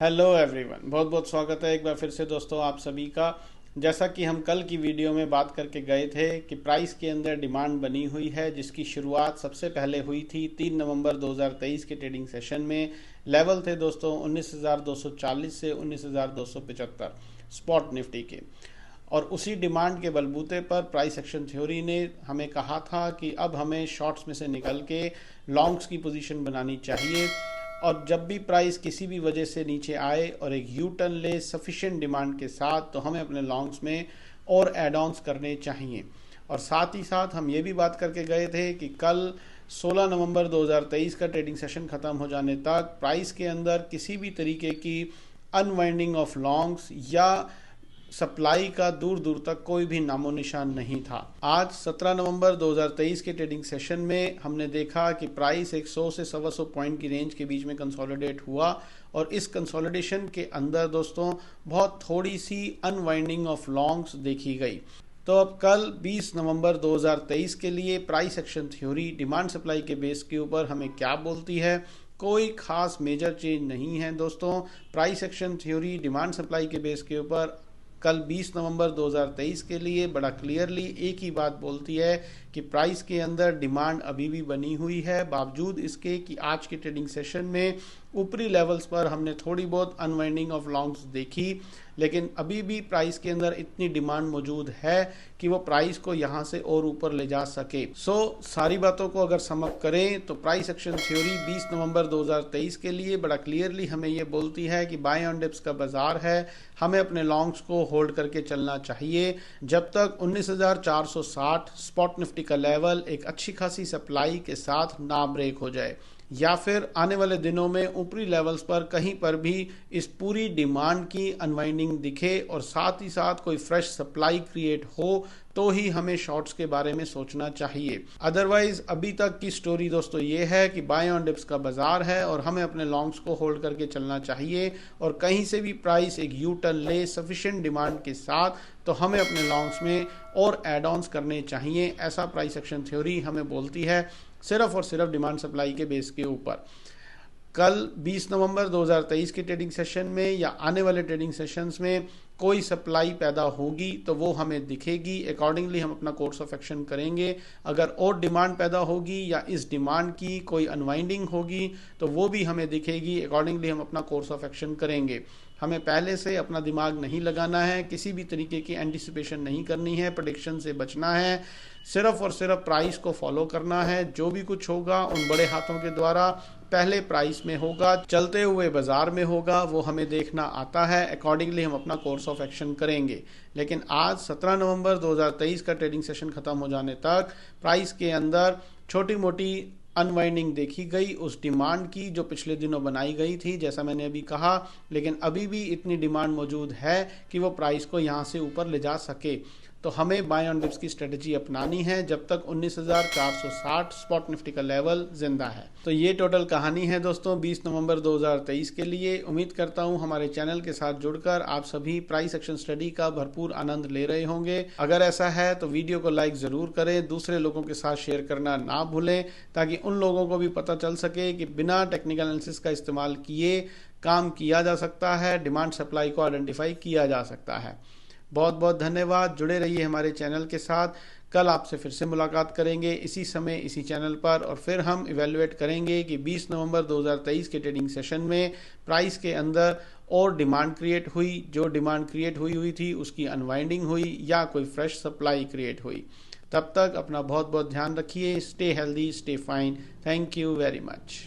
Hello everyone, बहुत बहुत स्वागत है एक बार फिर से दोस्तों आप सभी का। जैसा कि हम कल की वीडियो में बात करके गए थे कि प्राइस के अंदर डिमांड बनी हुई है, जिसकी शुरुआत सबसे पहले हुई थी 3 नवंबर 2023 के ट्रेडिंग सेशन में। लेवल थे दोस्तों 19,240 से 19,275 स्पॉट निफ्टी के। और उसी डिमांड के बलबूते पर प्राइस एक्शन थ्योरी ने हमें कहा था कि अब हमें शॉर्ट्स में से निकल के लॉन्ग्स की पोजीशन बनानी चाहिए, और जब भी प्राइस किसी भी वजह से नीचे आए और एक यू टर्न ले सफिशिएंट डिमांड के साथ, तो हमें अपने लॉन्ग्स में और एड ऑन्स करने चाहिए। और साथ ही साथ हम ये भी बात करके गए थे कि कल 16 नवंबर 2023 का ट्रेडिंग सेशन ख़त्म हो जाने तक प्राइस के अंदर किसी भी तरीके की अनवाइंडिंग ऑफ लॉन्ग्स या सप्लाई का दूर दूर तक कोई भी नामो निशान नहीं था। आज 17 नवंबर 2023 के ट्रेडिंग सेशन में हमने देखा कि प्राइस 100 से 125 पॉइंट की रेंज के बीच में कंसोलिडेट हुआ, और इस कंसोलिडेशन के अंदर दोस्तों बहुत थोड़ी सी अनवाइंडिंग ऑफ लॉन्ग्स देखी गई। तो अब कल 20 नवंबर 2023 के लिए price action theory demand supply के बेस के ऊपर हमें क्या बोलती है। कोई खास मेजर चेंज नहीं है दोस्तों। Price action theory demand supply के बेस के ऊपर कल 20 नवंबर 2023 के लिए बड़ा क्लियरली एक ही बात बोलती है कि प्राइस के अंदर डिमांड अभी भी बनी हुई है, बावजूद इसके कि आज के ट्रेडिंग सेशन में ऊपरी लेवल्स पर हमने थोड़ी बहुत अनवाइंडिंग ऑफ लॉन्ग्स देखी, लेकिन अभी भी प्राइस के अंदर इतनी डिमांड मौजूद है कि वो प्राइस को यहाँ से और ऊपर ले जा सके। सारी बातों को अगर समअप करें तो प्राइस एक्शन थ्योरी 20 नवंबर 2023 के लिए बड़ा क्लियरली हमें ये बोलती है कि बाय ऑन डिप्स का बाजार है, हमें अपने लॉन्ग्स को होल्ड करके चलना चाहिए जब तक 19,460 स्पॉट निफ्टी का लेवल एक अच्छी खासी सप्लाई के साथ ना ब्रेक हो जाए, या फिर आने वाले दिनों में ऊपरी लेवल्स पर कहीं पर भी इस पूरी डिमांड की अनवाइंडिंग दिखे और साथ ही साथ कोई फ्रेश सप्लाई क्रिएट हो, तो ही हमें शॉर्ट्स के बारे में सोचना चाहिए। अदरवाइज अभी तक की स्टोरी दोस्तों ये है कि बाय ऑन डिप्स का बाजार है और हमें अपने लॉन्ग्स को होल्ड करके चलना चाहिए, और कहीं से भी प्राइस एक यू टर्न ले सफिशिएंट डिमांड के साथ, तो हमें अपने लॉन्ग्स में और एड ऑन्स करने चाहिए। ऐसा प्राइस एक्शन थ्योरी हमें बोलती है, सिर्फ और सिर्फ डिमांड सप्लाई के बेस के ऊपर। कल 20 नवंबर 2023 के ट्रेडिंग सेशन में या आने वाले ट्रेडिंग सेशंस में कोई सप्लाई पैदा होगी तो वो हमें दिखेगी, अकॉर्डिंगली हम अपना कोर्स ऑफ एक्शन करेंगे। अगर और डिमांड पैदा होगी या इस डिमांड की कोई अनवाइंडिंग होगी तो वो भी हमें दिखेगी, अकॉर्डिंगली हम अपना कोर्स ऑफ एक्शन करेंगे। हमें पहले से अपना दिमाग नहीं लगाना है, किसी भी तरीके की एंटिसिपेशन नहीं करनी है, प्रेडिक्शन से बचना है, सिर्फ और सिर्फ प्राइस को फॉलो करना है। जो भी कुछ होगा उन बड़े हाथों के द्वारा पहले प्राइस में होगा, चलते हुए बाजार में होगा, वो हमें देखना आता है, अकॉर्डिंगली हम अपना कोर्स ऑफ एक्शन करेंगे। लेकिन आज 17 नवंबर 2023 का ट्रेडिंग सेशन खत्म हो जाने तक प्राइस के अंदर छोटी मोटी अनवाइंडिंग देखी गई उस डिमांड की जो पिछले दिनों बनाई गई थी, जैसा मैंने अभी कहा, लेकिन अभी भी इतनी डिमांड मौजूद है कि वो प्राइस को यहाँ से ऊपर ले जा सके। तो हमें बाय ऑन डिप्स की स्ट्रेटजी अपनानी है जब तक 19,460 स्पॉट निफ्टी का लेवल जिंदा है। तो ये टोटल कहानी है दोस्तों 20 नवंबर 2023 के लिए। उम्मीद करता हूँ हमारे चैनल के साथ जुड़कर आप सभी प्राइस एक्शन स्टडी का भरपूर आनंद ले रहे होंगे। अगर ऐसा है तो वीडियो को लाइक जरूर करें, दूसरे लोगों के साथ शेयर करना ना भूलें, ताकि उन लोगों को भी पता चल सके कि बिना टेक्निकल एनालिसिस का इस्तेमाल किए काम किया जा सकता है, डिमांड सप्लाई को आइडेंटिफाई किया जा सकता है। बहुत बहुत धन्यवाद, जुड़े रहिए हमारे चैनल के साथ। कल आपसे फिर से मुलाकात करेंगे इसी समय इसी चैनल पर, और फिर हम इवेलुएट करेंगे कि 20 नवंबर 2023 के ट्रेडिंग सेशन में प्राइस के अंदर और डिमांड क्रिएट हुई, जो डिमांड क्रिएट हुई थी उसकी अनवाइंडिंग हुई या कोई फ्रेश सप्लाई क्रिएट हुई। तब तक अपना बहुत बहुत ध्यान रखिए। Stay healthy, stay fine. Thank you very much.